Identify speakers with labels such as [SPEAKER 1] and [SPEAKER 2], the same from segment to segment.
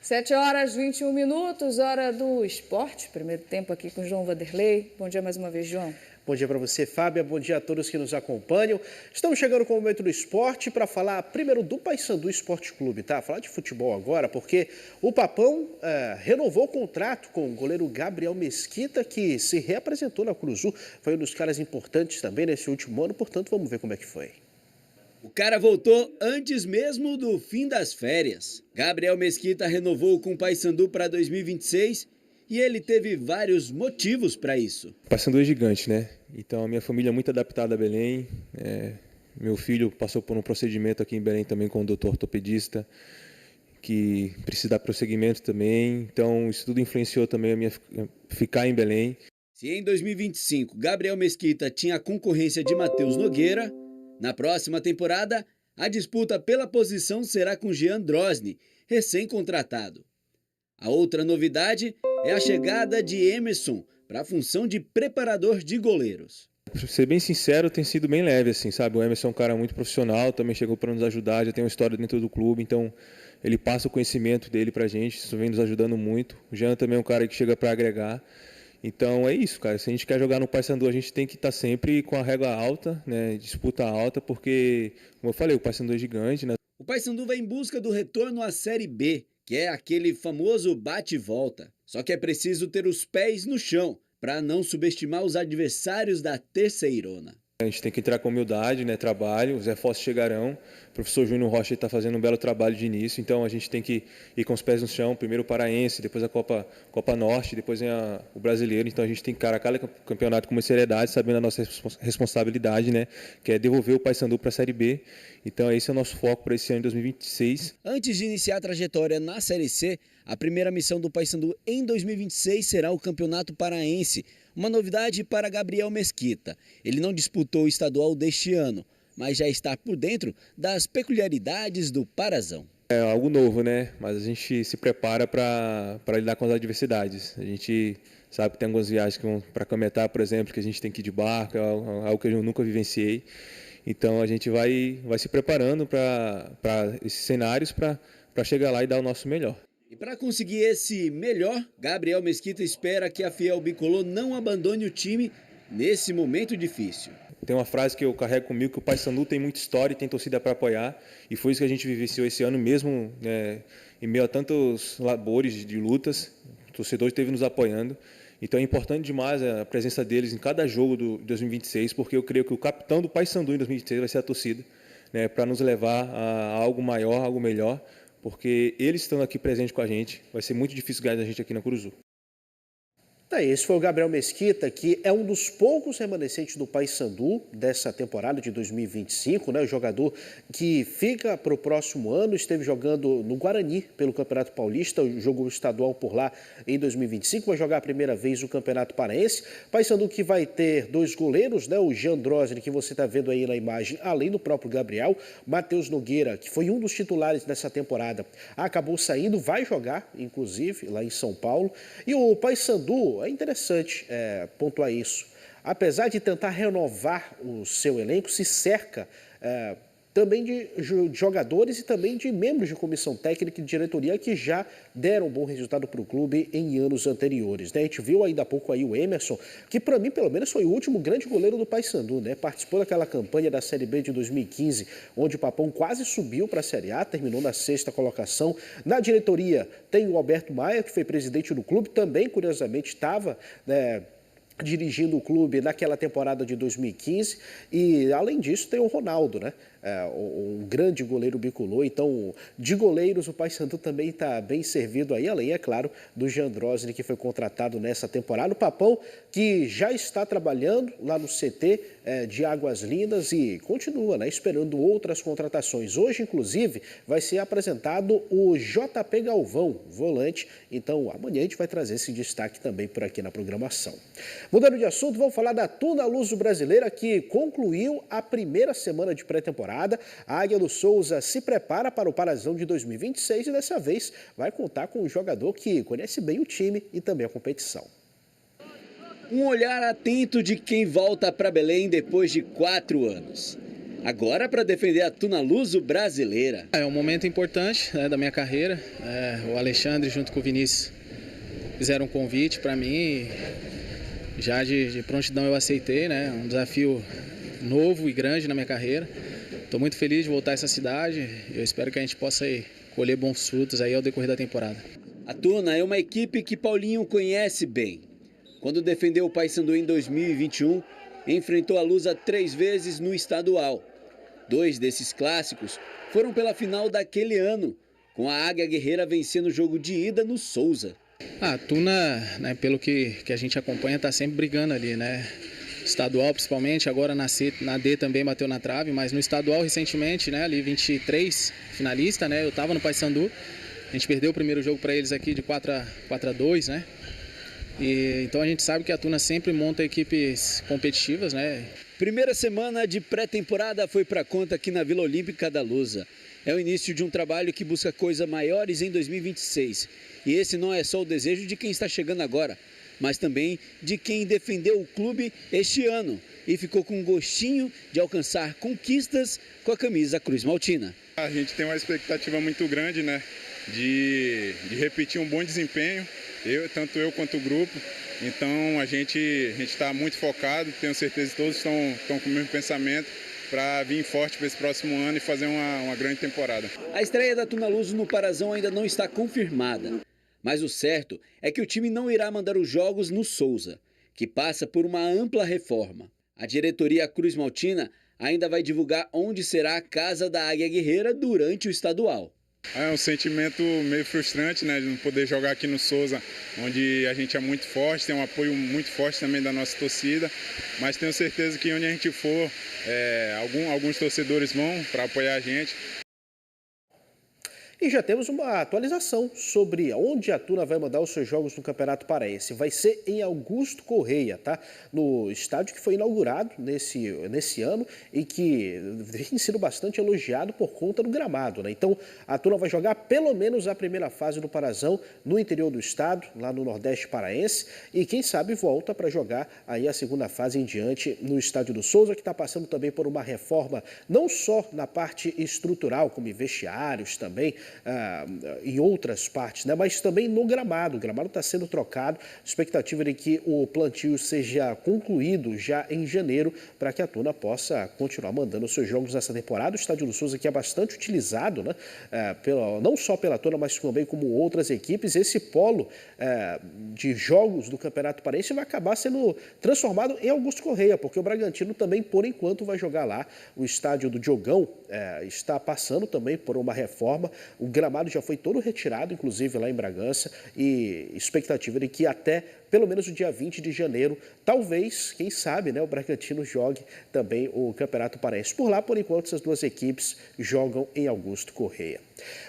[SPEAKER 1] 7h21, hora do esporte. Primeiro tempo aqui com João Vanderlei. Bom dia mais uma vez, João.
[SPEAKER 2] Bom dia para você, Fábia. Bom dia a todos que nos acompanham. Estamos chegando com o momento do esporte para falar primeiro do Paysandu Esporte Clube, tá? Falar de futebol agora, porque o Papão renovou o contrato com o goleiro Gabriel Mesquita, que se reapresentou na Curuzu. Foi um dos caras importantes também nesse último ano, portanto, vamos ver como é que foi.
[SPEAKER 3] O cara voltou antes mesmo do fim das férias. Gabriel Mesquita renovou com o Paysandu para 2026 e ele teve vários motivos para isso.
[SPEAKER 4] O Paysandu é gigante, né? Então a minha família é muito adaptada a Belém. Meu filho passou por um procedimento aqui em Belém também com o doutor ortopedista, que precisa dar prosseguimento também. Então isso tudo influenciou também a minha ficar em Belém.
[SPEAKER 3] Se em 2025 Gabriel Mesquita tinha a concorrência de Matheus Nogueira, na próxima temporada, a disputa pela posição será com Jean Drosny, recém-contratado. A outra novidade é a chegada de Emerson para a função de preparador de goleiros.
[SPEAKER 4] Para ser bem sincero, tem sido bem leve, assim, sabe? O Emerson é um cara muito profissional, também chegou para nos ajudar, já tem uma história dentro do clube, então ele passa o conhecimento dele para a gente, isso vem nos ajudando muito. O Jean também é um cara que chega para agregar. Então é isso, cara. Se a gente quer jogar no Paysandu, a gente tem que estar sempre com a régua alta, né? Disputa alta, porque, como eu falei, o Paysandu é gigante, né?
[SPEAKER 3] O Paysandu vai em busca do retorno à Série B, que é aquele famoso bate e volta. Só que é preciso ter os pés no chão para não subestimar os adversários da terceirona.
[SPEAKER 4] A gente tem que entrar com humildade, né? Trabalho, os reforços chegarão. O professor Júnior Rocha está fazendo um belo trabalho de início, então a gente tem que ir com os pés no chão. Primeiro o Paraense, depois a Copa Norte, depois vem o Brasileiro. Então a gente tem que encarar cada campeonato com uma seriedade, sabendo a nossa responsabilidade, né? Que é devolver o Paysandu para a Série B. Então esse é o nosso foco para esse ano de 2026.
[SPEAKER 3] Antes de iniciar a trajetória na Série C, a primeira missão do Paysandu em 2026 será o Campeonato Paraense. Uma novidade para Gabriel Mesquita. Ele não disputou o estadual deste ano, mas já está por dentro das peculiaridades do Parazão.
[SPEAKER 4] É algo novo, né? Mas a gente se prepara para lidar com as adversidades. A gente sabe que tem algumas viagens que vão para Cametá, por exemplo, que a gente tem que ir de barco, é algo que eu nunca vivenciei. Então a gente vai se preparando para esses cenários para chegar lá e dar o nosso melhor.
[SPEAKER 3] E para conseguir esse melhor, Gabriel Mesquita espera que a Fiel Bicolor não abandone o time nesse momento difícil.
[SPEAKER 4] Tem uma frase que eu carrego comigo, que o Paysandu tem muita história e tem torcida para apoiar, e foi isso que a gente vivenciou esse ano mesmo, né, em meio a tantos labores de lutas, o torcedor esteve nos apoiando. Então é importante demais a presença deles em cada jogo do 2026, porque eu creio que o capitão do Paysandu em 2026 vai ser a torcida, né, para nos levar a algo maior, algo melhor, porque eles estão aqui presentes com a gente, vai ser muito difícil ganhar a gente aqui na Curuzu.
[SPEAKER 2] Esse foi o Gabriel Mesquita, que é um dos poucos remanescentes do Paysandu dessa temporada de 2025, né? O jogador que fica para o próximo ano, esteve jogando no Guarani pelo Campeonato Paulista, jogou estadual por lá em 2025, vai jogar a primeira vez o Campeonato Paraense. Paysandu que vai ter dois goleiros, né? O Jean Drosny, que você está vendo aí na imagem, além do próprio Gabriel, Matheus Nogueira, que foi um dos titulares nessa temporada, acabou saindo, vai jogar, inclusive, lá em São Paulo. E o Paysandu, é interessante pontuar isso. Apesar de tentar renovar o seu elenco, se cerca também de jogadores e também de membros de comissão técnica e de diretoria que já deram um bom resultado para o clube em anos anteriores, né? A gente viu ainda há pouco aí o Emerson, que para mim, pelo menos, foi o último grande goleiro do Paysandu, né? Participou daquela campanha da Série B de 2015, onde o Papão quase subiu para a Série A, terminou na 6ª colocação. Na diretoria tem o Alberto Maia, que foi presidente do clube, também, curiosamente, estava dirigindo o clube naquela temporada de 2015, e além disso tem o Ronaldo, né? Um grande goleiro bicolor. Então, de goleiros, o Paysandu também está bem servido aí, além, é claro, do Jean Drosny, que foi contratado nessa temporada. O Papão, que já está trabalhando lá no CT de Águas Lindas e continua, né, esperando outras contratações. Hoje, inclusive, vai ser apresentado o JP Galvão, volante. Então, amanhã a gente vai trazer esse destaque também por aqui na programação. Mudando de assunto, vamos falar da Tuna Luso Brasileira, que concluiu a primeira semana de pré-temporada. A Águia do Souza se prepara para o Parazão de 2026 e dessa vez vai contar com um jogador que conhece bem o time e também a competição.
[SPEAKER 3] Um olhar atento de quem volta para Belém depois de 4 anos. Agora para defender a Tuna Luso brasileira.
[SPEAKER 5] É um momento importante, né, da minha carreira. O Alexandre junto com o Vinícius fizeram um convite para mim e já de prontidão eu aceitei, né? Um desafio novo e grande na minha carreira. Estou muito feliz de voltar a essa cidade. Eu espero que a gente possa colher bons frutos aí ao decorrer da temporada.
[SPEAKER 3] A Tuna é uma equipe que Paulinho conhece bem. Quando defendeu o Paysandu em 2021, enfrentou a Lusa 3 vezes no estadual. 2 desses clássicos foram pela final daquele ano, com a Águia Guerreira vencendo o jogo de ida no Souza.
[SPEAKER 5] A Tuna, né, pelo que a gente acompanha, está sempre brigando ali, né? Estadual principalmente, agora na D também bateu na trave, mas no estadual recentemente, né, ali 23 finalista, né? Eu estava no Paysandu, a gente perdeu o primeiro jogo para eles aqui de 4-2, né? Então a gente sabe que a Tuna sempre monta equipes competitivas, né?
[SPEAKER 3] Primeira semana de pré-temporada foi para conta aqui na Vila Olímpica da Lusa. É o início de um trabalho que busca coisas maiores em 2026. E esse não é só o desejo de quem está chegando agora, mas também de quem defendeu o clube este ano e ficou com um gostinho de alcançar conquistas com a camisa Cruz Maltina.
[SPEAKER 6] A gente tem uma expectativa muito grande, né, de repetir um bom desempenho, tanto eu quanto o grupo. Então a gente está muito focado, tenho certeza que todos estão com o mesmo pensamento para vir forte para esse próximo ano e fazer uma grande temporada.
[SPEAKER 3] A estreia da Tuna Luso no Parazão ainda não está confirmada, mas o certo é que o time não irá mandar os jogos no Souza, que passa por uma ampla reforma. A diretoria Cruz Maltina ainda vai divulgar onde será a casa da Águia Guerreira durante o estadual.
[SPEAKER 6] É um sentimento meio frustrante, né, de não poder jogar aqui no Souza, onde a gente é muito forte, tem um apoio muito forte também da nossa torcida, mas tenho certeza que onde a gente for, alguns torcedores vão para apoiar a gente.
[SPEAKER 2] E já temos uma atualização sobre onde a Tuna vai mandar os seus jogos no Campeonato Paraense. Vai ser em Augusto Correia, tá? No estádio que foi inaugurado nesse ano e que tem sido bastante elogiado por conta do gramado, né? Então, a Tuna vai jogar pelo menos a primeira fase do Parazão no interior do estado, lá no Nordeste Paraense, e quem sabe volta para jogar aí a segunda fase em diante no estádio do Souza, que está passando também por uma reforma, não só na parte estrutural, como em vestiários também, em outras partes, né? Mas também no gramado. O gramado está sendo trocado. A expectativa é de que o plantio seja concluído já em janeiro para que a Tuna possa continuar mandando os seus jogos nessa temporada. O estádio do Souza que é bastante utilizado, né? Não só pela Tuna, mas também como outras equipes. Esse polo de jogos do Campeonato Paraense vai acabar sendo transformado em Augusto Correia, porque o Bragantino também, por enquanto, vai jogar lá. O estádio do Diogão está passando também por uma reforma. O gramado já foi todo retirado, inclusive lá em Bragança, e expectativa de que até pelo menos o dia 20 de janeiro, talvez, quem sabe, né, o Bragantino jogue também o Campeonato Paraense. Por lá, por enquanto, essas duas equipes jogam em Augusto Correia.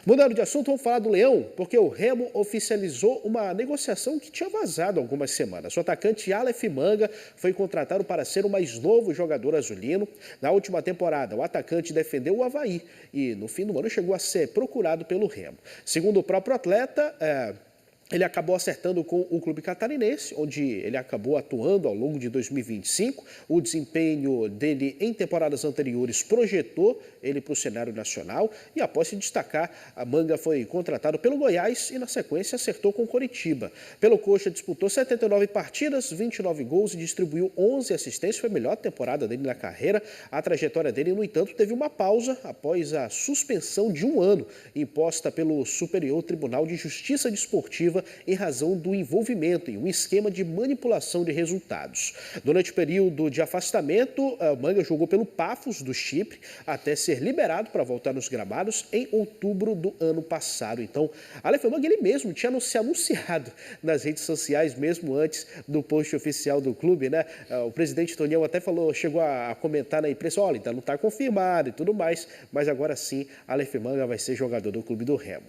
[SPEAKER 2] Mudando de assunto, vamos falar do Leão, porque o Remo oficializou uma negociação que tinha vazado há algumas semanas. O atacante Aleph Manga foi contratado para ser o mais novo jogador azulino. Na última temporada, o atacante defendeu o Avaí e, no fim do ano, chegou a ser procurado pelo Remo. Segundo o próprio atleta, ele acabou acertando com o clube catarinense, onde ele acabou atuando ao longo de 2025. O desempenho dele em temporadas anteriores projetou ele para o cenário nacional e, após se destacar, a Manga foi contratado pelo Goiás e, na sequência, acertou com o Coritiba. Pelo Coxa, disputou 79 partidas, 29 gols e distribuiu 11 assistências. Foi a melhor temporada dele na carreira. A trajetória dele, no entanto, teve uma pausa após a suspensão de 1 ano imposta pelo Superior Tribunal de Justiça Desportiva em razão do envolvimento em um esquema de manipulação de resultados. Durante o período de afastamento, Manga jogou pelo Paphos do Chipre até ser liberado para voltar nos gramados em outubro do ano passado. Então, Aleph Manga, ele mesmo tinha se anunciado nas redes sociais, mesmo antes do post oficial do clube, né? O presidente Tonião até chegou a comentar na imprensa, olha, ainda não está confirmado e tudo mais, mas agora sim, Aleph Manga vai ser jogador do clube do Remo.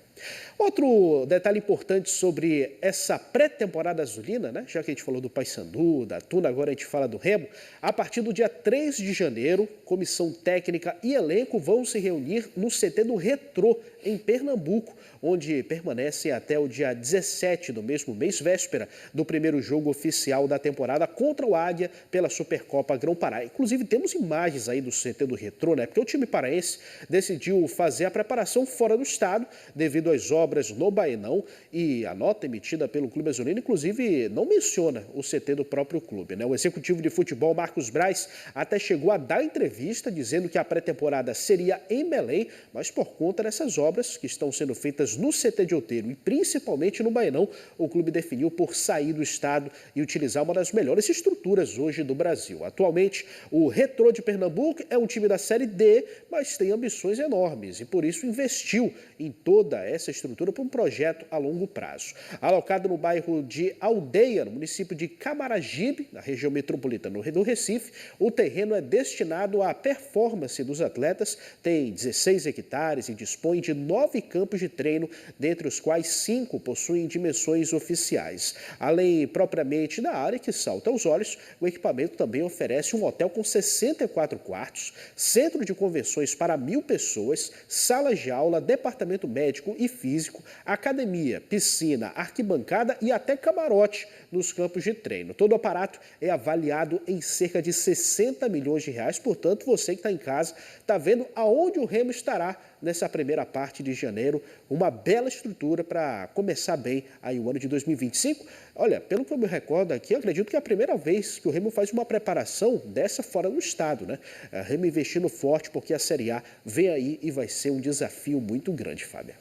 [SPEAKER 2] Outro detalhe importante sobre essa pré-temporada azulina, né? Já que a gente falou do Paysandu, da Tuna, agora a gente fala do Remo. A partir do dia 3 de janeiro, comissão técnica e elenco vão se reunir no CT do Retrô, em Pernambuco, onde permanecem até o dia 17 do mesmo mês, véspera do primeiro jogo oficial da temporada contra o Águia pela Supercopa Grão-Pará. Inclusive, temos imagens aí do CT do Retrô, né? Porque o time paraense decidiu fazer a preparação fora do estado devido às obras no Baenão, e a nota emitida pelo Clube Azulino, inclusive, não menciona o CT do próprio clube, né? O executivo de futebol, Marcos Braz, até chegou a dar entrevista dizendo que a pré-temporada seria em Belém, mas por conta dessas obras que estão sendo feitas no CT de Outeiro e principalmente no Baenão, o clube definiu por sair do estado e utilizar uma das melhores estruturas hoje do Brasil. Atualmente, o Retrô de Pernambuco é um time da Série D, mas tem ambições enormes e por isso investiu em toda essa estrutura para um projeto a longo prazo. Alocado no bairro de Aldeia, no município de Camaragibe, na região metropolitana do Recife, o terreno é destinado à performance dos atletas, tem 16 hectares e dispõe de 9 campos de treino, dentre os quais 5 possuem dimensões oficiais. Além propriamente da área que salta aos olhos, o equipamento também oferece um hotel com 64 quartos, centro de convenções para 1.000 pessoas, salas de aula, departamento médico e físico, academia, piscina, arquibancada e até camarote nos campos de treino. Todo o aparato é avaliado em cerca de 60 milhões de reais, portanto, você que está em casa está vendo aonde o Remo estará nessa primeira parte de janeiro, uma bela estrutura para começar bem aí o ano de 2025. Olha, pelo que eu me recordo aqui, eu acredito que é a primeira vez que o Remo faz uma preparação dessa fora do estado, né? A Remo investindo forte porque a Série A vem aí e vai ser um desafio muito grande, Fábia.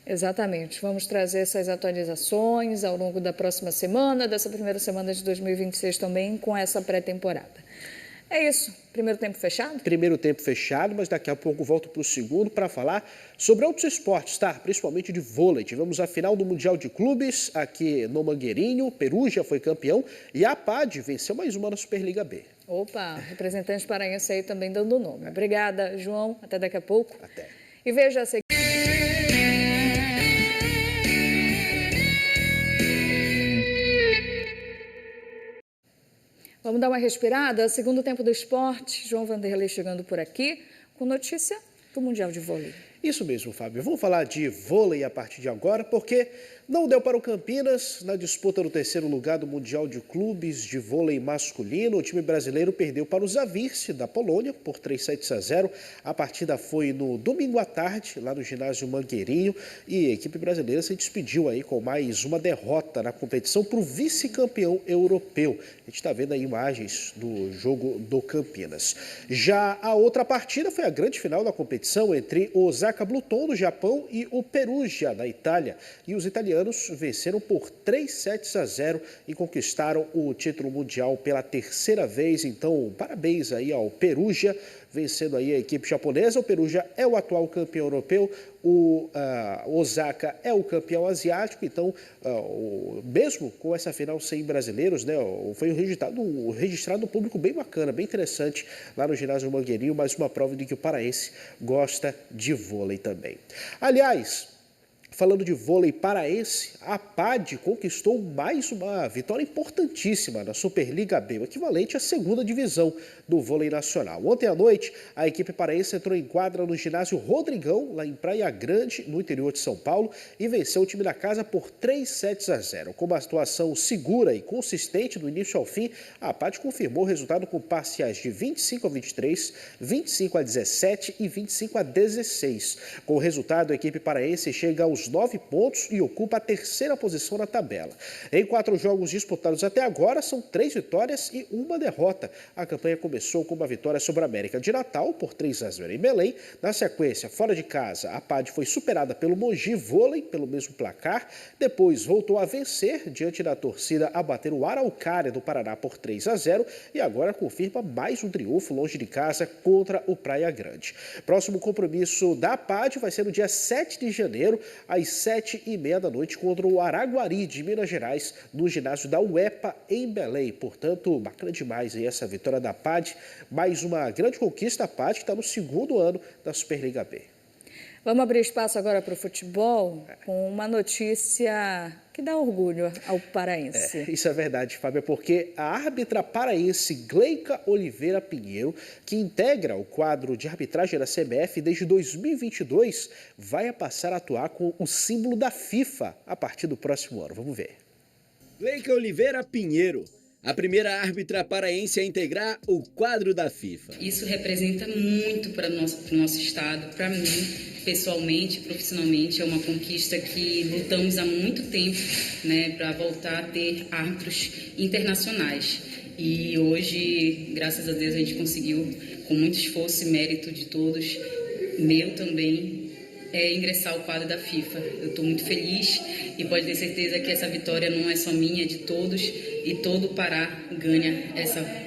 [SPEAKER 1] Exatamente. Vamos trazer essas atualizações ao longo da próxima semana, dessa primeira semana de 2026 também, com essa pré-temporada. É isso. Primeiro tempo fechado? Primeiro tempo fechado, mas daqui a pouco volto para o segundo para falar sobre outros esportes, tá? Principalmente de vôlei. Tivemos a final do Mundial de Clubes aqui no Mangueirinho, Perugia foi campeão e a APAD venceu mais uma na Superliga B. Opa, representante paraense aí também dando o nome. Obrigada, João. Até daqui a pouco. Até. E veja a seguir. Vamos dar uma respirada. Segundo tempo do esporte, João Vanderlei chegando por aqui com notícia do Mundial de Vôlei. Isso mesmo, Fábio. Vamos falar de vôlei a partir de agora, porque não deu para o Campinas na disputa do terceiro lugar do Mundial de Clubes de Vôlei Masculino. O time brasileiro perdeu para o Zawirsy, da Polônia, por 3-0. A partida foi no domingo à tarde, lá no ginásio Mangueirinho, e a equipe brasileira se despediu aí com mais uma derrota na competição para o vice-campeão europeu. A gente está vendo aí imagens do jogo do Campinas. Já a outra partida foi a grande final da competição entre o Osaka Bluton, do Japão, e o Perugia, da Itália. E os italianos venceram por 3-0 e conquistaram o título mundial pela terceira vez. Então, parabéns aí ao Perugia, vencendo aí a equipe japonesa. O Perugia é o atual campeão europeu, o Osaka é o campeão asiático. Então, mesmo com essa final sem brasileiros, né, foi registrado um público bem bacana, bem interessante lá no ginásio Mangueirinho, mais uma prova de que o paraense gosta de vôlei também. Aliás, falando de vôlei paraense, a APAD conquistou mais uma vitória importantíssima na Superliga B, o equivalente à segunda divisão do vôlei nacional. Ontem à noite, a equipe paraense entrou em quadra no ginásio Rodrigão, lá em Praia Grande, no interior de São Paulo, e venceu o time da casa por 3-0. Com uma atuação segura e consistente do início ao fim, a APAD confirmou o resultado com parciais de 25-23, 25-17 e 25-16. Com o resultado, a equipe paraense chega aos 9 pontos e ocupa a terceira posição na tabela. Em 4 jogos disputados até agora, são 3 vitórias e 1 derrota. A campanha começou com uma vitória sobre a América de Natal por 3-0 em Belém. Na sequência, fora de casa, a APAD foi superada pelo Mogi Vôlei pelo mesmo placar. Depois voltou a vencer diante da torcida a bater o Araucária do Paraná por 3-0 e agora confirma mais um triunfo longe de casa contra o Praia Grande. Próximo compromisso da APAD vai ser no dia 7 de janeiro, às 7h30 da noite, contra o Araguari de Minas Gerais, no ginásio da UEPA em Belém. Portanto, bacana demais aí essa vitória da APAD, mais uma grande conquista. A APAD que está no segundo ano da Superliga B. Vamos abrir espaço agora para o futebol com uma notícia que dá orgulho ao paraense.
[SPEAKER 2] Isso é verdade, Fábio, porque a árbitra paraense Gleica Oliveira Pinheiro, que integra o quadro de arbitragem da CBF desde 2022, vai passar a atuar com o símbolo da FIFA a partir do próximo ano. Vamos ver.
[SPEAKER 3] Gleica Oliveira Pinheiro, a primeira árbitra paraense a integrar o quadro da FIFA.
[SPEAKER 7] Isso representa muito para o nosso estado, para mim, pessoalmente, profissionalmente. É uma conquista que lutamos há muito tempo, né, para voltar a ter árbitros internacionais. E hoje, graças a Deus, a gente conseguiu, com muito esforço e mérito de todos, meu também, ingressar ao quadro da FIFA. Eu estou muito feliz e pode ter certeza que essa vitória não é só minha, é de todos, e todo o Pará ganha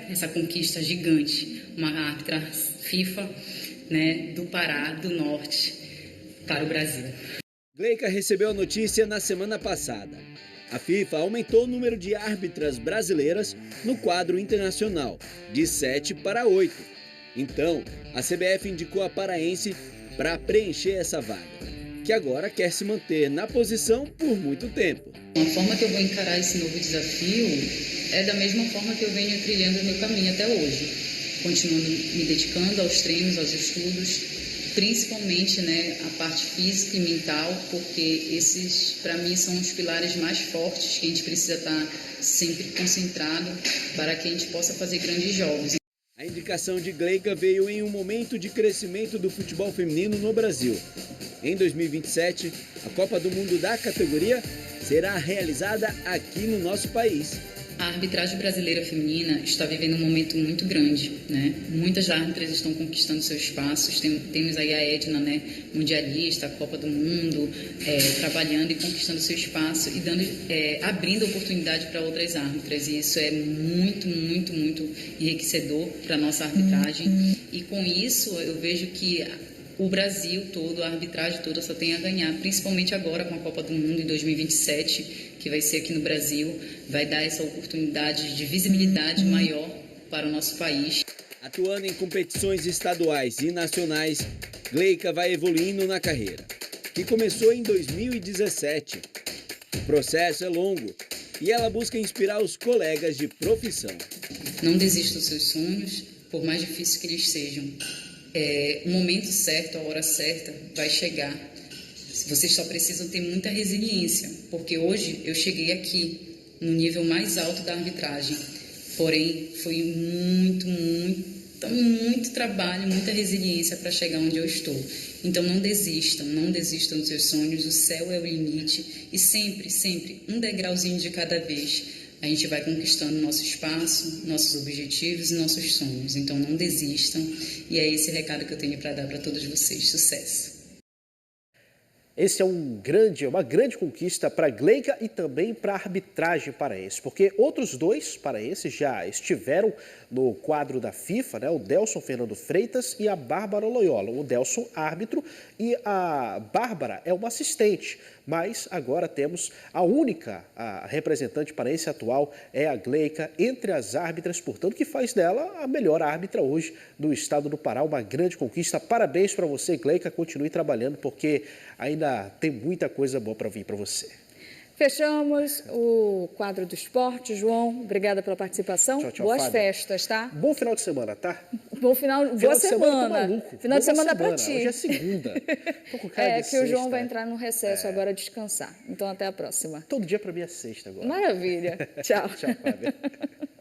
[SPEAKER 7] essa conquista gigante. Uma árbitra FIFA, né, do Pará, do Norte, para o Brasil.
[SPEAKER 3] Gleica recebeu a notícia na semana passada. A FIFA aumentou o número de árbitras brasileiras no quadro internacional, de 7 para 8. Então, a CBF indicou a paraense para preencher essa vaga, que agora quer se manter na posição por muito tempo.
[SPEAKER 7] A forma que eu vou encarar esse novo desafio é da mesma forma que eu venho trilhando o meu caminho até hoje, continuando me dedicando aos treinos, aos estudos, principalmente, né, a parte física e mental, porque esses, para mim, são os pilares mais fortes que a gente precisa estar sempre concentrado para que a gente possa fazer grandes jogos.
[SPEAKER 3] A indicação de Gleica veio em um momento de crescimento do futebol feminino no Brasil. Em 2027, a Copa do Mundo da categoria será realizada aqui no nosso país.
[SPEAKER 7] A arbitragem brasileira feminina está vivendo um momento muito grande, né? Muitas árbitras estão conquistando seus espaços. Temos aí a Edna, né, mundialista, a Copa do Mundo, trabalhando e conquistando seu espaço e abrindo oportunidade para outras árbitras. E isso é muito, muito, muito enriquecedor para a nossa arbitragem. E com isso eu vejo que o Brasil todo, a arbitragem toda só tem a ganhar, principalmente agora com a Copa do Mundo em 2027, que vai ser aqui no Brasil, vai dar essa oportunidade de visibilidade maior para o nosso país.
[SPEAKER 3] Atuando em competições estaduais e nacionais, Gleica vai evoluindo na carreira, que começou em 2017. O processo é longo e ela busca inspirar os colegas de profissão.
[SPEAKER 7] Não desista dos seus sonhos, por mais difíceis que eles sejam. O momento certo, a hora certa vai chegar. Vocês só precisam ter muita resiliência, porque hoje eu cheguei aqui no nível mais alto da arbitragem. Porém, foi muito trabalho, muita resiliência para chegar onde eu estou. Então não desistam dos seus sonhos, o céu é o limite e sempre, sempre, um degrauzinho de cada vez. A gente vai conquistando nosso espaço, nossos objetivos e nossos sonhos. Então não desistam e é esse recado que eu tenho para dar para todos vocês. Sucesso!
[SPEAKER 2] Esse é uma grande conquista para Gleica e também para a arbitragem paraense, porque outros dois paraenses já estiveram no quadro da FIFA, né? O Delson Fernando Freitas e a Bárbara Loyola. O Delson, árbitro, e a Bárbara é uma assistente, mas agora temos a representante paraense atual é a Gleica entre as árbitras, portanto, que faz dela a melhor árbitra hoje do estado do Pará. Uma grande conquista. Parabéns para você, Gleica. Continue trabalhando, porque ainda tem muita coisa boa para vir para você.
[SPEAKER 1] Fechamos o quadro do esporte. João, obrigada pela participação.
[SPEAKER 2] Tchau, tchau,
[SPEAKER 1] Boas
[SPEAKER 2] Fábio.
[SPEAKER 1] Festas, tá?
[SPEAKER 2] Bom final de semana, tá?
[SPEAKER 1] Boa semana. Final de semana para ti.
[SPEAKER 2] Hoje é segunda. Tô com cara de
[SPEAKER 1] que o João
[SPEAKER 2] sexta.
[SPEAKER 1] vai entrar no recesso agora descansar. Então, até a próxima.
[SPEAKER 2] Todo dia para mim é sexta agora.
[SPEAKER 1] Maravilha. Tchau.
[SPEAKER 2] Tchau, Fábio.